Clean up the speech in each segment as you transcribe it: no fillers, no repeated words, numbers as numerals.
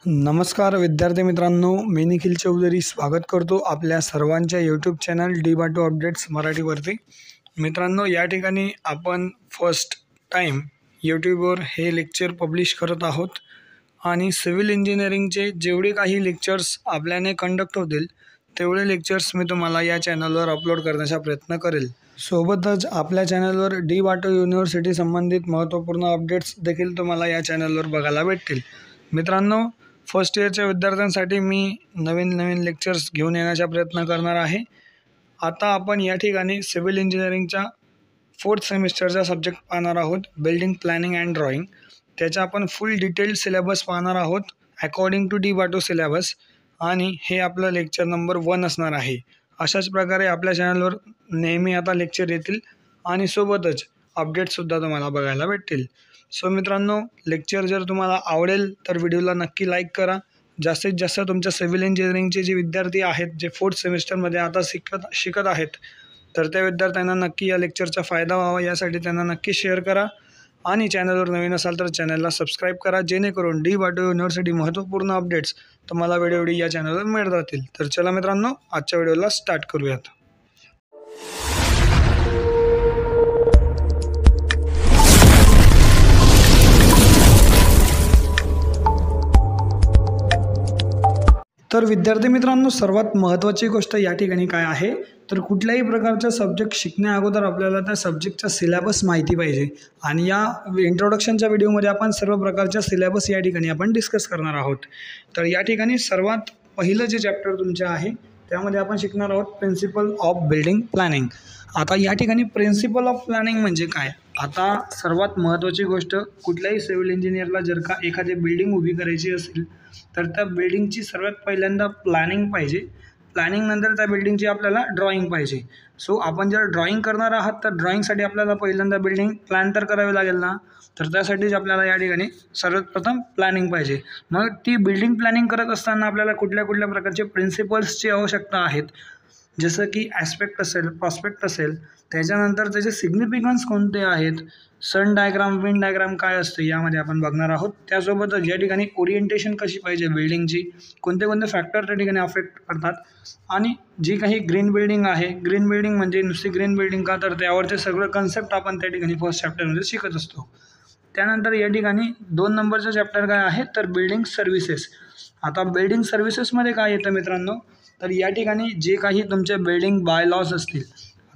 नमस्कार विद्यार्थी मित्रांनो, मी निखिल चौधरी स्वागत करतो आपल्या सर्वांच्या यूट्यूब चॅनल डी.बाटू अपडेट्स मराठीवरती। मित्रांनो, या ठिकाणी आपण फर्स्ट टाइम यूट्यूबवर हे लेक्चर पब्लिश करत आहोत आणि सिव्हिल इंजिनिअरिंगचे जेवढे काही लेक्चर्स आपल्याने कंडक्ट होतील तेवढे लेक्चर्स मी तुम्हाला या चॅनलवर अपलोड करण्याचा प्रयत्न करेल। सोबतच आपल्या चॅनलवर डी.बाटू युनिव्हर्सिटी संबंधित महत्त्वपूर्ण अपडेट्स देखील तुम्हाला या चॅनलवर बघायला भेटतील। मित्रांनो, फर्स्ट इयरच्या विद्यार्थ्यांसाठी मी नवीन लेक्चर्स घेऊन येण्याचा प्रयत्न करणार आहे। आता आपण या ठिकाणी सिव्हिल इंजिनिअरिंगच्या 4th सेमिस्टरचा सब्जेक्ट पाहणार आहोत, बिल्डिंग प्लॅनिंग अँड ड्रॉइंग। त्याचा आपण फुल डिटेल सिलेबस पाहणार आहोत अकॉर्डिंग टू डी.बाटू सिलेबस, आणि हे आपलं लेक्चर नंबर 1 असणार आहे। अशाच प्रकारे आपल्या चॅनलवर नेहमी आता लेक्चर येतील आणि सोबतच अपडेट्ससुद्धा तुम्हाला बघायला भेटतील। सो मित्रांनो, लेक्चर जर तुम्हाला आवडेल तर व्हिडिओला नक्की लाईक करा। जास्तीत जास्त तुमच्या सिव्हिल इंजिनिअरिंगचे जे विद्यार्थी आहेत, जे 4th सेमिस्टरमध्ये आता शिकत आहेत, तर त्या विद्यार्थ्यांना नक्की या लेक्चरचा फायदा व्हावा यासाठी त्यांना नक्की शेअर करा। आणि चॅनलवर नवीन असाल तर चॅनलला सबस्क्राईब करा, जेणेकरून डी.बाटू युनिव्हर्सिटी महत्त्वपूर्ण अपडेट्स तुम्हाला वेळोवेळी या चॅनलवर मिळत राहतील। तर चला मित्रांनो, आजच्या व्हिडिओला स्टार्ट करूयात। तर विद्यार्थी मित्रांनो, सर्वात महत्त्वाची गोष्ट या ठिकाणी काय आहे, तर कुठल्याही प्रकारचा सब्जेक्ट शिकण्या अगोदर आपल्याला त्या सब्जेक्टचा सिलेबस माहिती पाहिजे। आणि या इंट्रोडक्शनच्या व्हिडिओमध्ये आपण सर्व प्रकारच्या सिलेबस या ठिकाणी आपण डिस्कस करणार आहोत। तर या ठिकाणी सर्वात पहिलं जे चॅप्टर तुमचे आहे त्यामध्ये आपण शिकणार आहोत प्रिन्सिपल ऑफ बिल्डिंग प्लॅनिंग। आता या ठिकाणी प्रिन्सिपल ऑफ प्लॅनिंग म्हणजे काय? आता सर्वात महत्त्वाची गोष्ट, कुठल्याही सिव्हिल इंजिनिअरला जर का एखादी बिल्डिंग उभी करायची असेल तर त्या बिल्डिंगची सर्वात पहिल्यांदा प्लॅनिंग पाहिजे। प्लॅनिंग नंतर त्या बिल्डिंगची आपल्याला ड्रॉइंग पाहिजे। सो आपण जर ड्रॉइंग करणार आहात तर ड्रॉइंगसाठी आपल्याला पहिल्यांदा बिल्डिंग प्लॅन तर करावी लागेल ना, तर त्यासाठीच आपल्याला या ठिकाणी सर्वात प्रथम प्लॅनिंग पाहिजे। मग ती बिल्डिंग प्लॅनिंग करत असताना आपल्याला कुठल्या प्रकारचे प्रिन्सिपल्सची आवश्यकता आहेत, जसं की ॲस्पेक्ट असेल, प्रॉस्पेक्ट असेल, त्याच्यानंतर त्याचे सिग्निफिकन्स कोणते आहेत, सन डायग्राम, विंड डायग्राम काय असते यामध्ये आपण बघणार आहोत। त्यासोबतच या ठिकाणी ओरिएंटेशन कशी पाहिजे बिल्डिंगची, कोणते फॅक्टर त्या ठिकाणी अफेक्ट करतात, आणि जी काही ग्रीन बिल्डिंग आहे, ग्रीन बिल्डिंग म्हणजे नुसती ग्रीन बिल्डिंग का, तर त्यावरचे सगळं कन्सेप्ट आपण त्या ठिकाणी फर्स्ट चॅप्टरमध्ये शिकत असतो। त्यानंतर या ठिकाणी 2 नंबरचा चॅप्टर काय आहे, तर बिल्डिंग सर्व्हिसेस। आता बिल्डिंग सर्व्हिसेसमध्ये काय येतं मित्रांनो, तर या ठिकाणी जे काही तुमचे बिल्डिंग बाय लॉज असतील।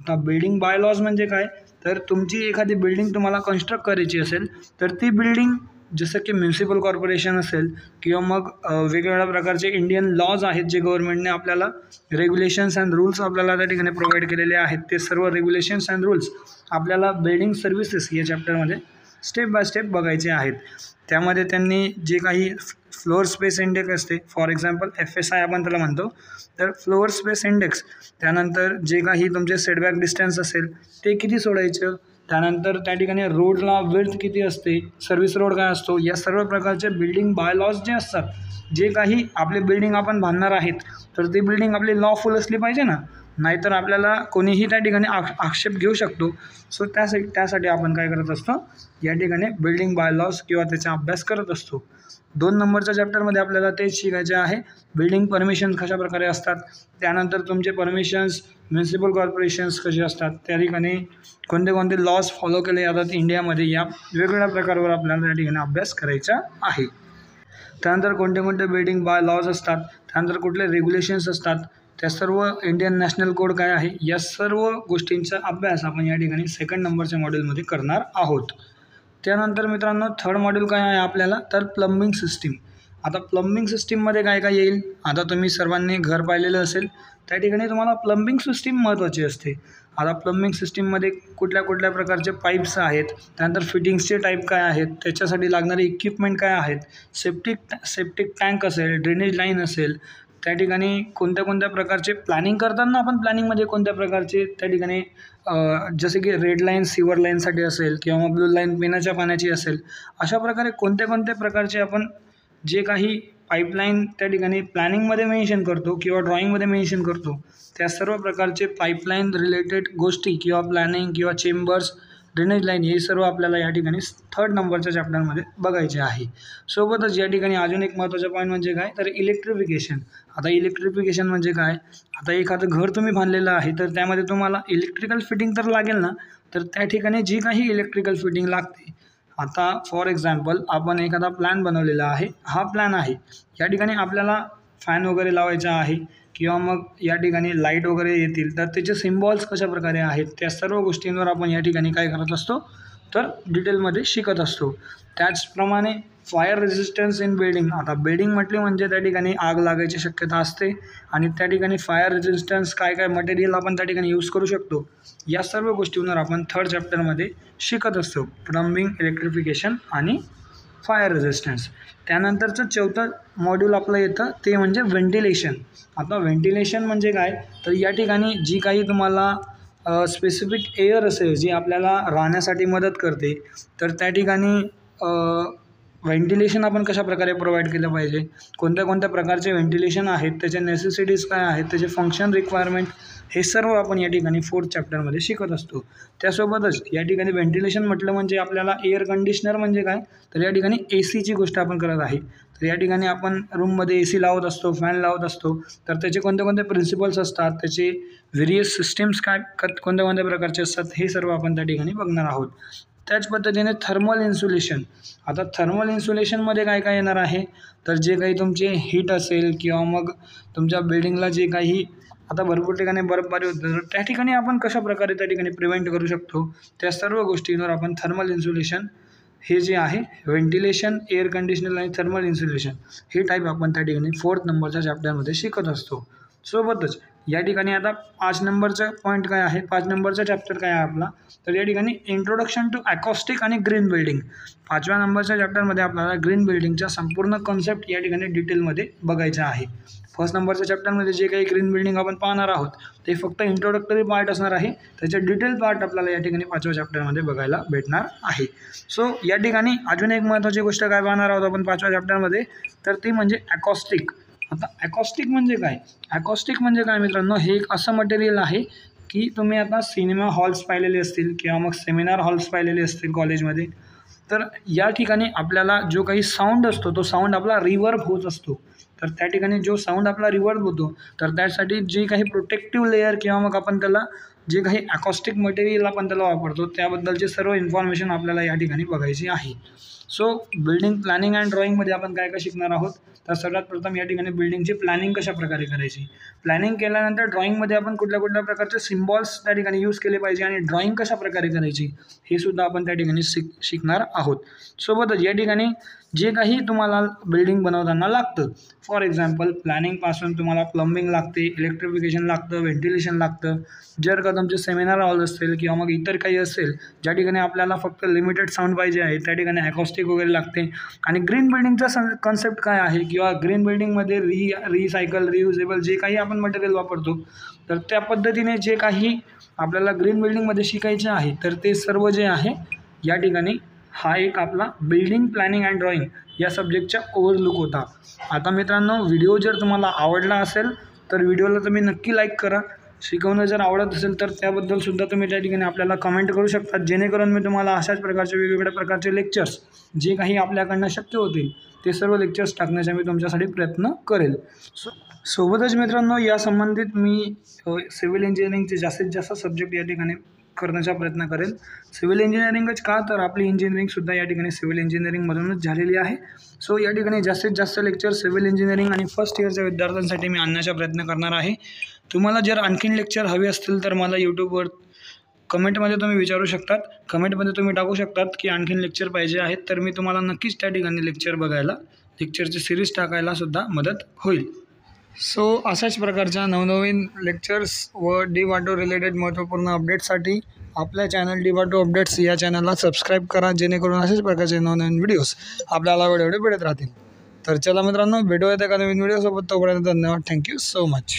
आता बिल्डिंग बाय लॉज म्हणजे काय, तर तुमची एखादी बिल्डिंग तुम्हाला कन्स्ट्रक्ट करायची असेल तर ती बिल्डिंग, जसं की म्युन्सिपल कॉर्पोरेशन असेल किंवा मग वेगवेगळ्या प्रकारचे इंडियन लॉज आहेत जे गव्हर्नमेंटने आपल्याला रेग्युलेशन्स अँड रूल्स आपल्याला त्या ठिकाणी प्रोव्हाइड केलेले आहेत, ते सर्व रेग्युलेशन्स अँड रूल्स आपल्याला बिल्डिंग सर्व्हिसेस या चॅप्टरमध्ये स्टेप बाय स्टेप बघायचे आहेत। त्यामध्ये त्यांनी जे काही फ्लोअर स्पेस इंडेक्स असते, फॉर एक्झाम्पल FSI आपण त्याला म्हणतो, तर फ्लोअर स्पेस इंडेक्स, त्यानंतर जे काही तुमचे सेटबॅक डिस्टन्स असेल ते किती सोडायचं, त्यानंतर त्या ठिकाणी रोडला विड्थ किती असते, सर्व्हिस रोड काय असतो, या सर्व प्रकारचे बिल्डिंग बाय लॉज जे असतात, जे काही आपली बिल्डिंग आपण बांधणार आहेत तर ती बिल्डिंग आपली लॉफुल असली पाहिजे ना, नाहीतर आपल्याला कोणीही त्या ठिकाणी आक्षेप घेऊ शकतो। सो त्यासाठी आपण काय करत असतो, या ठिकाणी बिल्डिंग बाय लॉज किंवा त्याचा अभ्यास करत असतो। 2 नंबरच्या चॅप्टरमध्ये आपल्याला तेच शिकायचे आहे, बिल्डिंग परमिशन कशा प्रकारे असतात, त्यानंतर तुमचे परमिशन्स म्युन्सिपल कॉर्पोरेशन्स कसे असतात, त्या ठिकाणी कोणते लॉज फॉलो केले जातात इंडियामध्ये, या वेगवेगळ्या प्रकारावर आपल्याला त्या ठिकाणी अभ्यास करायचा आहे। त्यानंतर कोणते बिल्डिंग बाय लॉज असतात, त्यानंतर कुठले रेग्युलेशन्स असतात, त्या सर्व इंडियन नॅशनल कोड काय आहे, या सर्व गोष्टींचा अभ्यास आपण या ठिकाणी 2nd नंबरच्या मॉड्यूलमध्ये करणार आहोत। त्यानंतर मित्रांनो, 3rd मॉड्यूल काय आहे आपल्याला, तर प्लंबिंग सिस्टीम। आता प्लंबिंग सिस्टीममध्ये काय काय येईल, आता तुम्ही सर्वांनी घर पाहिलेलं असेल, त्या ठिकाणी तुम्हाला प्लंबिंग सिस्टीम महत्त्वाची असते। आता प्लंबिंग सिस्टीममध्ये कुठल्या प्रकारचे पाईप्स आहेत, त्यानंतर फिटिंग्सचे टाईप काय आहेत, त्याच्यासाठी लागणारे इक्विपमेंट काय आहेत, सेप्टिक टँक असेल, ड्रेनेज लाईन असेल, त्या ठिकाणी कोणत्या प्रकारचे प्लॅनिंग करताना आपण प्लॅनिंगमध्ये कोणत्या प्रकारचे त्या ठिकाणी जसे की रेड लाईन सिवर लाईनसाठी असेल किंवा ब्लू लाईन पिण्याच्या पाण्याची असेल, अशा प्रकारे कोणत्या प्रकारचे आपण जे काही पाईपलाईन त्या ठिकाणी प्लॅनिंगमध्ये मेन्शन करतो किंवा ड्रॉइंगमध्ये मेन्शन करतो, त्या सर्व प्रकारचे पाईपलाईन रिलेटेड गोष्टी किंवा प्लॅनिंग किंवा चेंबर्स ड्रेनेज लाईन हे सर्व आपल्याला या ठिकाणी 3rd नंबरच्या चॅप्टरमध्ये बघायचे आहे. सोबतच या ठिकाणी अजून एक महत्त्वाचा पॉईंट म्हणजे काय, तर इलेक्ट्रिफिकेशन. आता इलेक्ट्रिफिकेशन म्हणजे काय, आता एखादं घर तुम्ही बांधलेलं आहे तर त्यामध्ये तुम्हाला इलेक्ट्रिकल फिटिंग तर लागेल ना, तर त्या ठिकाणी जी काही इलेक्ट्रिकल फिटिंग लागते, आता फॉर एक्झाम्पल आपण एखादा प्लॅन बनवलेला आहे, हा प्लॅन आहे, या ठिकाणी आपल्याला फॅन वगैरे लावायचा आहे किंवा मग या ठिकाणी लाईट वगैरे येतील, तर त्याचे सिम्बॉल्स कशा प्रकारे आहेत त्या सर्व गोष्टींवर आपण या ठिकाणी काय करत असतो, तर डिटेलमध्ये शिकत असतो. त्याचप्रमाणे फायर रेजिस्टन्स इन बिल्डिंग. आता बिल्डिंग म्हटली म्हणजे त्या ठिकाणी आग लागायची शक्यता असते आणि त्या ठिकाणी फायर रेजिस्टन्स काय काय मटेरियल आपण त्या ठिकाणी यूज करू शकतो, या सर्व गोष्टींवर आपण 3rd चॅप्टरमध्ये शिकत असतो. प्लंबिंग, इलेक्ट्रिफिकेशन आणि फायर रेजिस्टन्स. त्यानंतरचं 4थं मॉड्यूल आपलं येतं ते म्हणजे व्हेंटिलेशन. आता व्हेंटिलेशन म्हणजे काय, तर या ठिकाणी जी काही तुम्हाला स्पेसिफिक एअर असेल जी आपल्याला राहण्यासाठी मदत करते, तर त्या ठिकाणी व्हेंटिलेशन आपण कशा प्रकारे प्रोव्हाइड केलं पाहिजे, कोणत्या कोणत्या प्रकारचे व्हेंटिलेशन आहेत, त्याचे नेसेसिटीज काय आहेत, त्याचे फंक्शन रिक्वायरमेंट, हे सर्व आपण या ठिकाणी 4th चॅप्टरमध्ये शिकत असतो. त्यासोबतच या ठिकाणी व्हेंटिलेशन म्हटलं म्हणजे आपल्याला एअर कंडिशनर म्हणजे काय, तर या ठिकाणी AC गोष्ट आपण करत आहे. तर या ठिकाणी आपण रूममध्ये AC लावत असतो, फॅन लावत असतो, तर त्याचे कोणते कोणते प्रिन्सिपल्स असतात, त्याचे व्हेरियस सिस्टीम्स काय कोणत्या कोणत्या प्रकारचे असतात, हे सर्व आपण त्या ठिकाणी बघणार आहोत. त्याच पद्धतीने थर्मल इन्सुलेशन. आता थर्मल इन्सुलेशनमध्ये काय काय येणार आहे, तर जे काही तुमचे हीट असेल किंवा मग तुमच्या बिल्डिंगला जे काही आता भरपूर ठिकाणी बर्फबारी होतं, तर त्या ठिकाणी आपण कशा प्रकारे त्या ठिकाणी प्रिव्हेंट करू शकतो, त्या सर्व गोष्टींवर आपण थर्मल इन्सुलेशन हे जे आहे, व्हेंटिलेशन, एअर कंडिशनर आणि थर्मल इन्सुलेशन हे टाईप आपण त्या ठिकाणी 4th नंबरच्या चॅप्टरमध्ये शिकत असतो. सोबतच या ठिकाणी आता 5 नंबरचा पॉईंट काय आहे, 5 नंबरचा चॅप्टर काय आहे आपला, तर या ठिकाणी इंट्रोडक्शन टू अकॉस्टिक आणि ग्रीन बिल्डिंग. 5व्या नंबरच्या चॅप्टरमध्ये आपल्याला ग्रीन बिल्डिंगचा संपूर्ण कॉन्सेप्ट या ठिकाणी डिटेलमध्ये बघायचा आहे. 1st नंबरच्या चॅप्टरमध्ये जे काही ग्रीन बिल्डिंग आपण पाहणार आहोत ते फक्त इंट्रोडक्टरी पार्ट असणार आहे, त्याचे डिटेल पार्ट आपल्याला या ठिकाणी 5व्या चॅप्टरमध्ये बघायला भेटणार आहे. सो या ठिकाणी अजून एक महत्त्वाची गोष्ट काय पाहणार आहोत आपण 5व्या चॅप्टरमध्ये, तर ती म्हणजे अकॉस्टिक. आता अकॉस्टिक म्हणजे काय, अकॉस्टिक म्हणजे काय मित्रांनो, हे एक असं मटेरियल आहे की तुम्ही आता सिनेमा हॉल्स पाहिलेले असतील किंवा मग सेमिनार हॉल्स पाहिलेले असतील कॉलेजमध्ये, तर या ठिकाणी आपल्याला जो काही साऊंड असतो तो साऊंड आपला रिव्हर्ब होत असतो. तर त्या ठिकाणी जो साऊंड आपला रिव्हर्ब होतो, तर त्यासाठी जी काही प्रोटेक्टिव्ह लेअर किंवा मग आपण त्याला जे काही अकॉस्टिक मटेरियल आपण त्याला वापरतो त्याबद्दलचे सर्व इन्फॉर्मेशन आपल्याला या ठिकाणी बघायची आहे. सो बिल्डिंग प्लॅनिंग अँड ड्रॉइंगमध्ये आपण काय काय शिकणार आहोत, तर सर्वात प्रथम या ठिकाणी बिल्डिंगची प्लॅनिंग कशा प्रकारे करायची, प्लॅनिंग केल्यानंतर ड्रॉइंगमध्ये आपण कुठल्या कुठल्या प्रकारचे सिम्बॉल्स त्या ठिकाणी यूज केले पाहिजे आणि ड्रॉइंग कशा प्रकारे करायची हे सुद्धा आपण त्या ठिकाणी शिकणार आहोत. सोबतच या ठिकाणी जे काही तुम्हाला बिल्डिंग बनवताना लागतं, फॉर एक्झाम्पल प्लॅनिंगपासून तुम्हाला प्लंबिंग लागते, इलेक्ट्रिफिकेशन लागतं, व्हेंटिलेशन लागतं. जर का तुमचे सेमिनार हॉल असतील किंवा मग इतर काही असेल ज्या ठिकाणी आपल्याला फक्त लिमिटेड साऊंड पाहिजे आहे, त्या ठिकाणी अकॉस्टिक वगैरे लागते. आणि ग्रीन बिल्डिंगचा कन्सेप्ट काय आहे किंवा ग्रीन बिल्डिंगमध्ये रिसायकल, रियुजेबल जे काही आपण मटेरियल वापरतो, तर त्या पद्धतीने जे काही आपल्याला ग्रीन बिल्डिंगमध्ये शिकायचे आहे, तर ते सर्व जे आहे या ठिकाणी हा एक आपला बिल्डिंग प्लॅनिंग अँड ड्रॉइंग या सब्जेक्टचा ओव्हरलुक होता. आता मित्रांनो, व्हिडिओ जर तुम्हाला आवडला असेल तर व्हिडिओला तुम्ही नक्की लाईक करा. शिकवणं जर आवडत असेल तर त्याबद्दलसुद्धा तुम्ही त्या ठिकाणी आपल्याला कमेंट करू शकता, जेणेकरून मी तुम्हाला अशाच प्रकारचे वेगवेगळ्या प्रकारचे लेक्चर्स जे काही आपल्याकडनं शक्य होतील ते सर्व लेक्चर्स टाकण्याचा मी तुमच्यासाठी प्रयत्न करेल. सोबतच मित्रांनो, या संबंधित मी सिव्हिल इंजिनिअरिंगचे जास्तीत जास्त सब्जेक्ट या ठिकाणी करण्याचा प्रयत्न करेल. सिव्हिल इंजिनिअरिंगच का, तर आपली इंजिनिअरिंगसुद्धा या ठिकाणी सिव्हिल इंजिनिअरिंगमधूनच झालेली आहे. सो या ठिकाणी जास्तीत जास्त लेक्चर सिव्हिल इंजिनिअरिंग आणि फर्स्ट इयरच्या विद्यार्थ्यांसाठी मी आणण्याचा प्रयत्न करणार आहे. तुम्हाला जर आणखीन लेक्चर हवे असतील तर मला यूट्यूबवर कमेंटमध्ये तुम्ही विचारू शकतात, कमेंटमध्ये तुम्ही टाकू शकतात की आणखीन लेक्चर पाहिजे आहेत, तर मी तुम्हाला नक्कीच त्या ठिकाणी लेक्चर बघायला, लेक्चरची सिरीज टाकायलासुद्धा मदत होईल. सो अशाच प्रकारच्या नवनवीन लेक्चर्स व DiVato रिलेटेड महत्त्वपूर्ण अपडेट्ससाठी आपल्या चॅनल DiVato अपडेट्स या चॅनलला सबस्क्राईब करा, जेणेकरून अशाच प्रकारचे नवनवीन व्हिडिओज आपल्याला वेळोवेळी भेटत राहतील. तर चला मित्रांनो, भेटूयात एका नवीन व्हिडिओसोबत. तोपर्यंत धन्यवाद. Thank you so much.